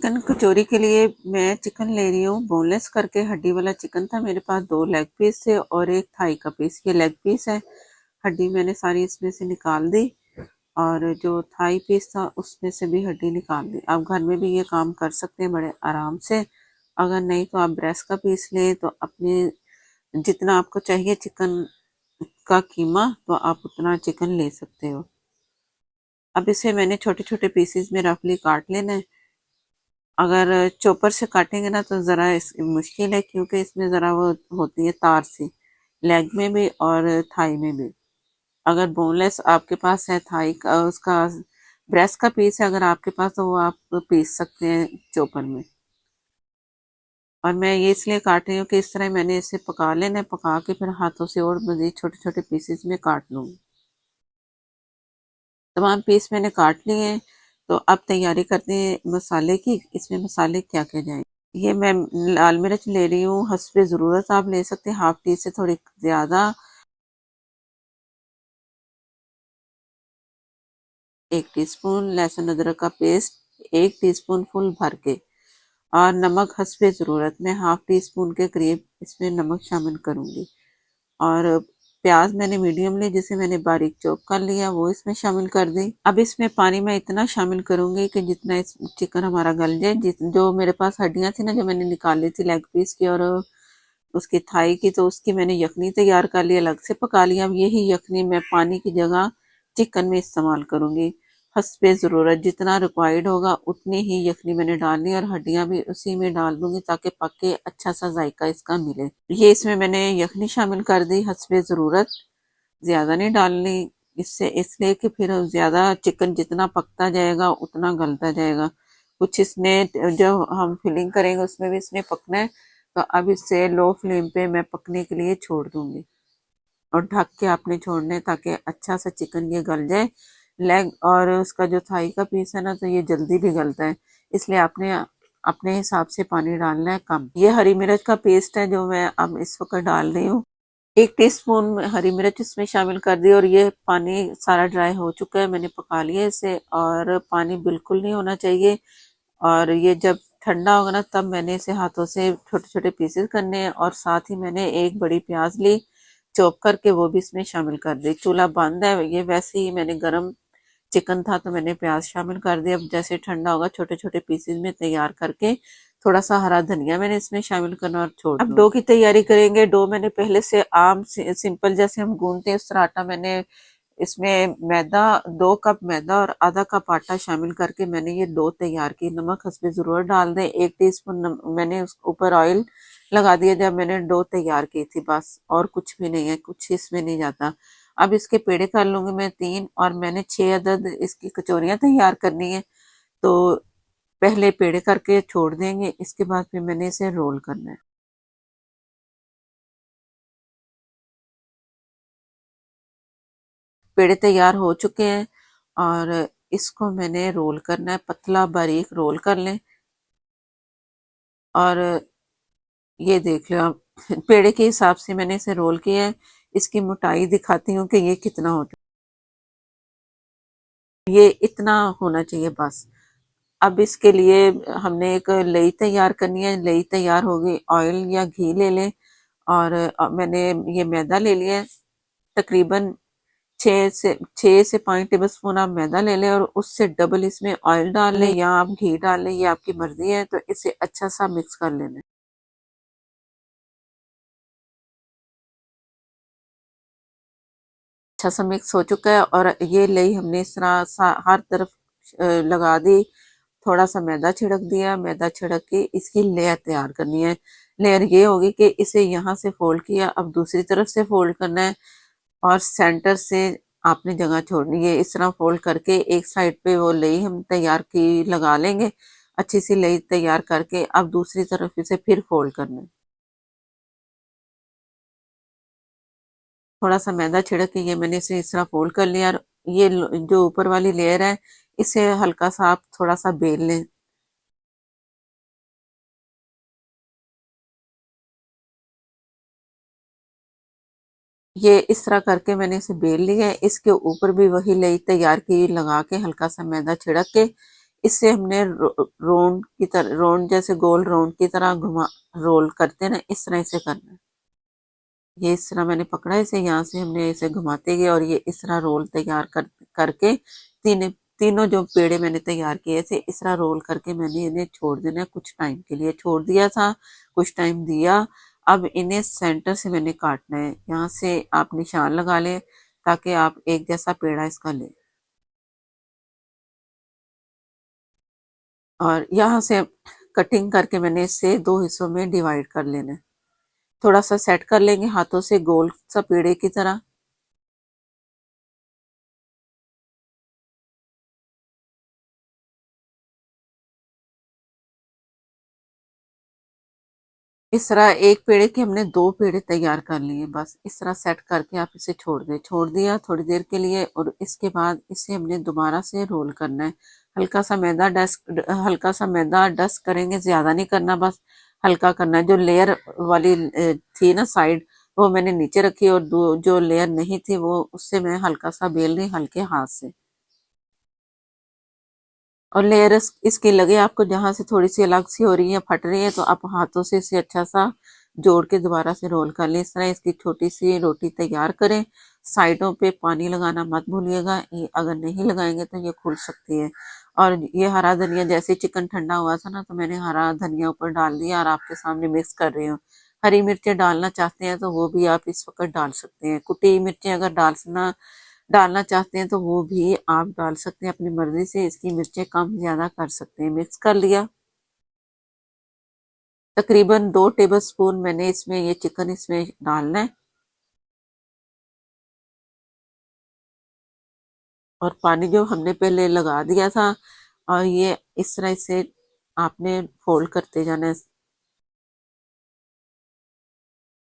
Chicken कचौरी के लिए मैं चिकन ले रही हूँ बोनलेस करके। हड्डी वाला चिकन था मेरे पास, 2 लेग पीस थे और एक थाई का पीस। ये लेग पीस है, हड्डी मैंने सारी इसमें से निकाल दी और जो थाई पीस था उसमें से भी हड्डी निकाल दी। आप घर में भी ये काम कर सकते हैं बड़े आराम से। अगर नहीं तो आप ब्रेस्ट का पीस लें, तो अपने जितना आपको चाहिए चिकन का कीमा, तो आप उतना चिकन ले सकते हो। अब इसे मैंने छोटे छोटे पीसेस में रफली काट लेना है। अगर चॉपर से काटेंगे ना तो ज़रा मुश्किल है, क्योंकि इसमें ज़रा वो होती है तार सी, लेग में भी और थाई में भी। अगर बोनलेस आपके पास है, थाई का उसका ब्रेस्ट का पीस है अगर आपके पास, तो वो आप पीस सकते हैं चॉपर में। और मैं ये इसलिए काट रही हूँ कि इस तरह मैंने इसे पका लेना है, पका के फिर हाथों से और मज़ीद छोटे छोटे पीसेस में काट लूँगी। तमाम पीस मैंने काट लिए हैं। तो अब तैयारी करते हैं मसाले की। इसमें मसाले क्या क्या जाएंगे। ये मैं लाल मिर्च ले रही हूँ, हस्बे ज़रूरत आप ले सकते हैं, हाफ टी से थोड़ी ज़्यादा। 1 टीस्पून लहसुन अदरक का पेस्ट, 1 टीस्पून फुल भर के। और नमक हस्बे ज़रूरत, मैं हाफ टी स्पून के करीब इसमें नमक शामिल करूँगी। और प्याज मैंने मीडियम ली, जिसे मैंने बारीक चॉप कर लिया, वो इसमें शामिल कर दी। अब इसमें पानी मैं इतना शामिल करूंगी कि जितना इस चिकन हमारा गल जाए। जो मेरे पास हड्डियां थी ना, जो मैंने निकाली थी लेग पीस की और उसकी थाई की, तो उसकी मैंने यखनी तैयार कर ली, अलग से पका लिया। अब यही यखनी मैं पानी की जगह चिकन में इस्तेमाल करूंगी। हस्बे ज़रूरत जितना रिक्वायर्ड होगा उतनी ही यखनी मैंने डालनी, और हड्डियां भी उसी में डाल दूंगी ताकि पक के अच्छा सा जायका इसका मिले। ये इसमें मैंने यखनी शामिल कर दी हस्बे ज़रूरत, ज़्यादा नहीं डालनी। इससे इसलिए कि फिर ज़्यादा चिकन जितना पकता जाएगा उतना गलता जाएगा। कुछ इसने जो हम फिलिंग करेंगे उसमें भी इसने पकना है। तो अब इसे लो फ्लेम पे मैं पकने के लिए छोड़ दूंगी, और ढक के आपने छोड़ने ताकि अच्छा सा चिकन ये गल जाए। लेग और उसका जो थाई का पीस है ना, तो ये जल्दी भी गलता है, इसलिए आपने अपने हिसाब से पानी डालना है कम। ये हरी मिर्च का पेस्ट है जो मैं अब इस वक्त डाल रही हूँ। 1 टीस्पून हरी मिर्च इसमें शामिल कर दी, और ये पानी सारा ड्राई हो चुका है, मैंने पका लिया इसे। और पानी बिल्कुल नहीं होना चाहिए। और ये जब ठंडा होगा ना, तब मैंने इसे हाथों से छोटे छोटे पीसेस करने हैं। और साथ ही मैंने एक बड़ी प्याज ली चॉप करके, वो भी इसमें शामिल कर दी। चूल्हा बंद है, ये वैसे ही मैंने गरम चिकन था तो मैंने प्याज शामिल कर दिया। अब जैसे ठंडा होगा छोटे छोटे पीसेस में तैयार करके, थोड़ा सा हरा धनिया मैंने इसमें शामिल करना और छोड़। अब डो की तैयारी करेंगे। डो मैंने पहले से आम सिंपल जैसे हम गूंदते हैं उस तरह आटा मैंने इसमें मैदा, 2 कप मैदा और आधा कप आटा शामिल करके मैंने ये डो तैयार की। नमक हस्बे ज़रूरत डाल दें। 1 टीस्पून मैंने उस ऊपर ऑयल लगा दिया जब मैंने डो तैयार की थी, बस और कुछ भी नहीं है, कुछ इसमें नहीं जाता। अब इसके पेड़े कर लूंगी मैं 3, और मैंने 6 अदद इसकी कचौरियां तैयार करनी है। तो पहले पेड़े करके छोड़ देंगे, इसके बाद फिर मैंने इसे रोल करना है। पेड़े तैयार हो चुके हैं, और इसको मैंने रोल करना है, पतला बारीक रोल कर लें। और ये देख लो आप, पेड़े के हिसाब से मैंने इसे रोल किया है। इसकी मोटाई दिखाती हूँ कि ये कितना होता है। ये इतना होना चाहिए बस। अब इसके लिए हमने एक लई तैयार करनी है। लई तैयार होगी, ऑयल या घी ले लें। और मैंने ये मैदा ले लिया है, तकरीबन 6 से 5 टेबल स्पून आप मैदा ले लें, और उससे डबल इसमें ऑयल डाल लें या आप घी डाल लें, ये आपकी मर्जी है। तो इसे अच्छा सा मिक्स कर लेना है। अच्छा सा मिक्स हो चुका है, और ये लई हमने इस तरह हर तरफ लगा दी। थोड़ा सा मैदा छिड़क दिया, मैदा छिड़क के इसकी लेयर तैयार करनी है। लेयर ये होगी कि इसे यहाँ से फोल्ड किया, अब दूसरी तरफ से फोल्ड करना है, और सेंटर से आपने जगह छोड़नी है। इस तरह फोल्ड करके एक साइड पे वो लई हम तैयार की लगा लेंगे। अच्छी सी लई तैयार करके अब दूसरी तरफ इसे फिर फोल्ड करना है। थोड़ा सा मैदा छिड़क के ये मैंने इसे इस तरह फोल्ड कर लिया। और ये जो ऊपर वाली लेयर है, इसे हल्का सा आप थोड़ा सा बेल लें। ये इस तरह करके मैंने इसे बेल लिया है। इसके ऊपर भी वही लेई तैयार की लगा के, हल्का सा मैदा छिड़क के इससे हमने राउंड की तरह, राउंड जैसे गोल राउंड की तरह घुमा, रोल करते ना, इस तरह से करना है। ये इस तरह मैंने पकड़ा इसे, यहाँ से हमने इसे घुमाते गए और ये इस तरह रोल तैयार करके तीनों जो पेड़े मैंने तैयार किए थे, इस तरह रोल करके मैंने इन्हें छोड़ देना है। कुछ टाइम के लिए छोड़ दिया था, कुछ टाइम दिया। अब इन्हें सेंटर से मैंने काटना है। यहाँ से आप निशान लगा लें ताकि आप एक जैसा पेड़ा इसका लें। और यहाँ से कटिंग करके मैंने इसे दो हिस्सों में डिवाइड कर लेना है। थोड़ा सा सेट कर लेंगे हाथों से गोल सा पेड़े की तरह। इस तरह एक पेड़े के हमने दो पेड़े तैयार कर लिए। बस इस तरह सेट करके आप इसे छोड़ दें। छोड़ दिया थोड़ी देर के लिए और इसके बाद इसे हमने दोबारा से रोल करना है। हल्का सा मैदा डस्ट करेंगे, ज्यादा नहीं करना, बस हल्का करना है। जो लेयर वाली थी ना साइड, वो मैंने नीचे रखी और जो लेयर नहीं थी वो उससे मैं हल्का सा बेल रही हल्के हाथ से। और लेयर इसकी लगे आपको जहां से थोड़ी सी अलग सी हो रही है, फट रही है, तो आप हाथों से इसे अच्छा सा जोड़ के दोबारा से रोल कर लें। इस तरह इसकी छोटी सी रोटी तैयार करें। साइडों पे पानी लगाना मत भूलिएगा, ये अगर नहीं लगाएंगे तो ये खुल सकती है। और ये हरा धनिया, जैसे चिकन ठंडा हुआ था ना, तो मैंने हरा धनिया ऊपर डाल दिया और आपके सामने मिक्स कर रही हूँ। हरी मिर्चें डालना चाहते हैं तो वो भी आप इस वक्त डाल सकते हैं। कुटी मिर्चें अगर डालना डालना चाहते हैं तो वो भी आप डाल सकते हैं अपनी मर्जी से। इसकी मिर्चें कम ज्यादा कर सकते हैं। मिक्स कर लिया। तकरीबन 2 टेबल स्पून मैंने इसमें ये चिकन इसमें डालना है। और पानी जो हमने पहले लगा दिया था, और ये इस तरह से आपने फोल्ड करते जाना है।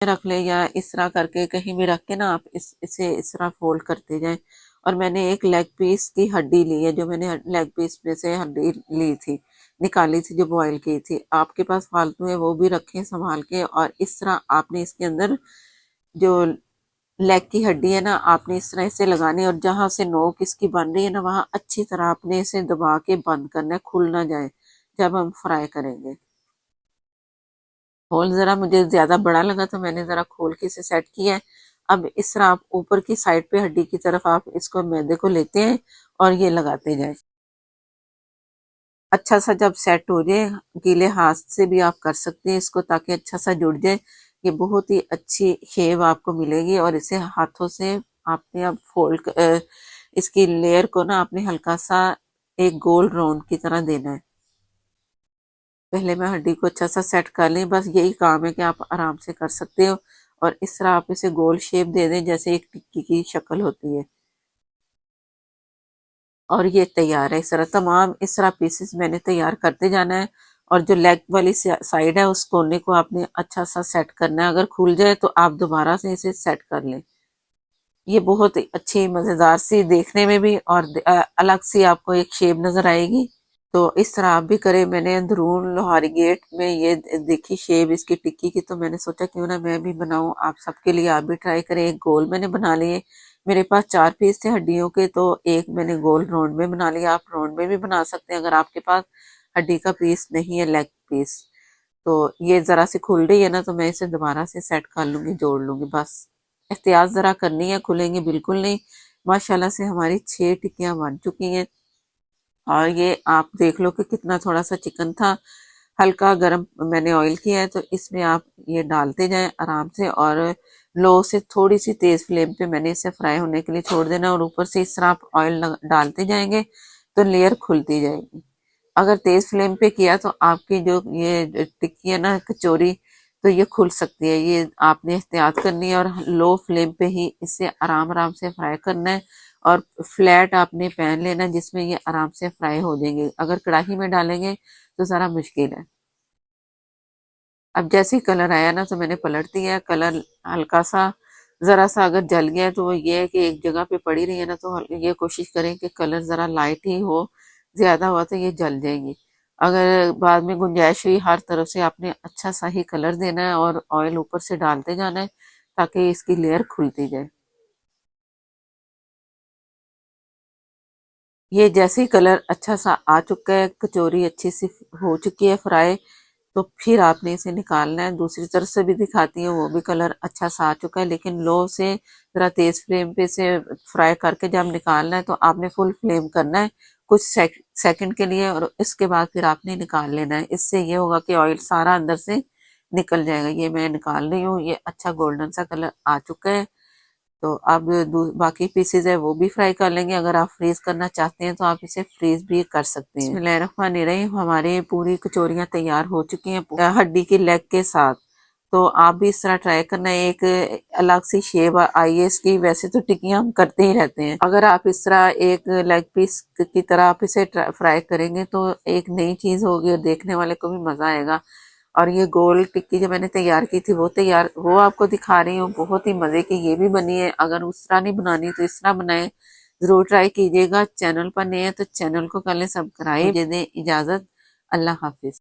रख ले या इस तरह करके कहीं भी रख के ना, आप इसे इस तरह फोल्ड करते जाएं। और मैंने एक लेग पीस की हड्डी ली है, जो मैंने लेग पीस में से हड्डी ली थी, निकाली थी, जो बॉईल की थी। आपके पास फालतू है वो भी रखें संभाल के। और इस तरह आपने इसके अंदर जो लेग की हड्डी है ना, आपने इस तरह से लगानी है। और जहां से नोक इसकी बन रही है ना, वहां अच्छी तरह आपने इसे दबा के बंद करना है, खुल ना जाए जब हम फ्राई करेंगे। होल जरा मुझे ज्यादा बड़ा लगा तो मैंने जरा खोल के इसे सेट किया है। अब इस तरह आप ऊपर की साइड पे हड्डी की तरफ आप इसको मैदे को लेते हैं और ये लगाते जाएं। अच्छा सा जब सेट हो जाए, गीले हाथ से भी आप कर सकते हैं इसको, ताकि अच्छा सा जुड़ जाए। ये बहुत ही अच्छी शेप आपको मिलेगी। और इसे हाथों से आपने अब इसकी लेयर को ना आपने हल्का सा एक गोल राउंड की तरह देना है। पहले मैं हड्डी को अच्छा सा सेट कर लें, बस यही काम है कि आप आराम से कर सकते हो। और इस तरह आप इसे गोल शेप दे दें जैसे एक टिक्की की शक्ल होती है। और ये तैयार है। इस तरह तमाम इस तरह पीसेस मैंने तैयार करते जाना है। और जो लेग वाली साइड है उस कोने को आपने अच्छा सा सेट करना है। अगर खुल जाए तो आप दोबारा से इसे सेट कर लें। ये बहुत ही अच्छी मजेदार सी देखने में भी, और अलग सी आपको एक शेप नजर आएगी। तो इस तरह आप भी करें। मैंने अंदरून लोहारी गेट में ये देखी शेप इसकी टिक्की की, तो मैंने सोचा क्यों ना मैं भी बनाऊं आप सबके लिए। आप भी ट्राई करें। एक गोल मैंने बना लिए। मेरे पास 4 पीस थे हड्डियों के, तो एक मैंने गोल राउंड में बना लिया। आप राउंड में भी बना सकते हैं अगर आपके पास हड्डी का पीस नहीं है, लेग पीस। तो ये जरा सी खुल रही है ना, तो मैं इसे दोबारा से सेट कर लूंगी, जोड़ लूंगी। बस एहतियात जरा करनी है, खुलेंगे बिल्कुल नहीं। माशाल्लाह से हमारी 6 टिक्कियां बन चुकी हैं। और ये आप देख लो कि कितना थोड़ा सा चिकन था। हल्का गरम मैंने ऑयल किया है, तो इसमें आप ये डालते जाएं आराम से। और लो से थोड़ी सी तेज फ्लेम पे मैंने इसे फ्राई होने के लिए छोड़ देना। और ऊपर से इस तरह आप ऑयल डालते जाएंगे तो लेयर खुलती जाएगी। अगर तेज फ्लेम पे किया तो आपकी जो ये टिक्की है ना, कचौरी, तो ये खुल सकती है। ये आपने एहतियात करनी है। और लो फ्लेम पे ही इसे आराम आराम से फ्राई करना है। और फ्लैट आपने पैन लेना जिसमें ये आराम से फ्राई हो जाएंगे। अगर कढ़ाई में डालेंगे तो ज़रा मुश्किल है। अब जैसे ही कलर आया ना, तो मैंने पलट दिया। कलर हल्का सा जरा सा अगर जल गया है, तो वो ये है कि एक जगह पे पड़ी रही है ना, तो ये कोशिश करें कि कलर जरा लाइट ही हो। ज्यादा हुआ तो ये जल जाएगी। अगर बाद में गुंजाइश हुई, हर तरफ से आपने अच्छा सा ही कलर देना है और ऑयल ऊपर से डालते जाना है ताकि इसकी लेयर खुलती जाए। ये जैसे ही कलर अच्छा सा आ चुका है, कचौरी अच्छी सी हो चुकी है फ्राई, तो फिर आपने इसे निकालना है। दूसरी तरफ से भी दिखाती हूँ, वो भी कलर अच्छा सा आ चुका है, लेकिन लो से जरा तेज फ्लेम पे इसे फ्राई करके जब निकालना है तो आपने फुल फ्लेम करना है कुछ सेकंड के लिए, और इसके बाद फिर आपने निकाल लेना है। इससे ये होगा कि ऑयल सारा अंदर से निकल जाएगा। ये मैं निकाल रही हूँ, ये अच्छा गोल्डन सा कलर आ चुका है। तो अब बाकी पीसेज है वो भी फ्राई कर लेंगे। अगर आप फ्रीज करना चाहते हैं तो आप इसे फ्रीज भी कर सकते हैं। बिस्मिल्लाहिर्रहमानिर्रहीम, हमारे पूरी कचौरियां तैयार हो चुकी हैं हड्डी की लेग के साथ। तो आप भी इस तरह ट्राई करना है। एक अलग सी शेप आई है इसकी। वैसे तो टिक्कियां हम करते ही रहते हैं, अगर आप इस तरह एक लेग पीस की तरह आप इसे फ्राई करेंगे तो एक नई चीज होगी और देखने वाले को भी मजा आएगा। और ये गोल टिक्की जो मैंने तैयार की थी वो आपको दिखा रही हूँ। बहुत ही मजे की ये भी बनी है। अगर उस तरह नहीं बनानी तो इस तरह बनाए, जरूर ट्राई कीजिएगा। चैनल पर नए हैं तो चैनल को कर लें सब्सक्राइब। मुझे दें इजाजत, अल्लाह हाफिज।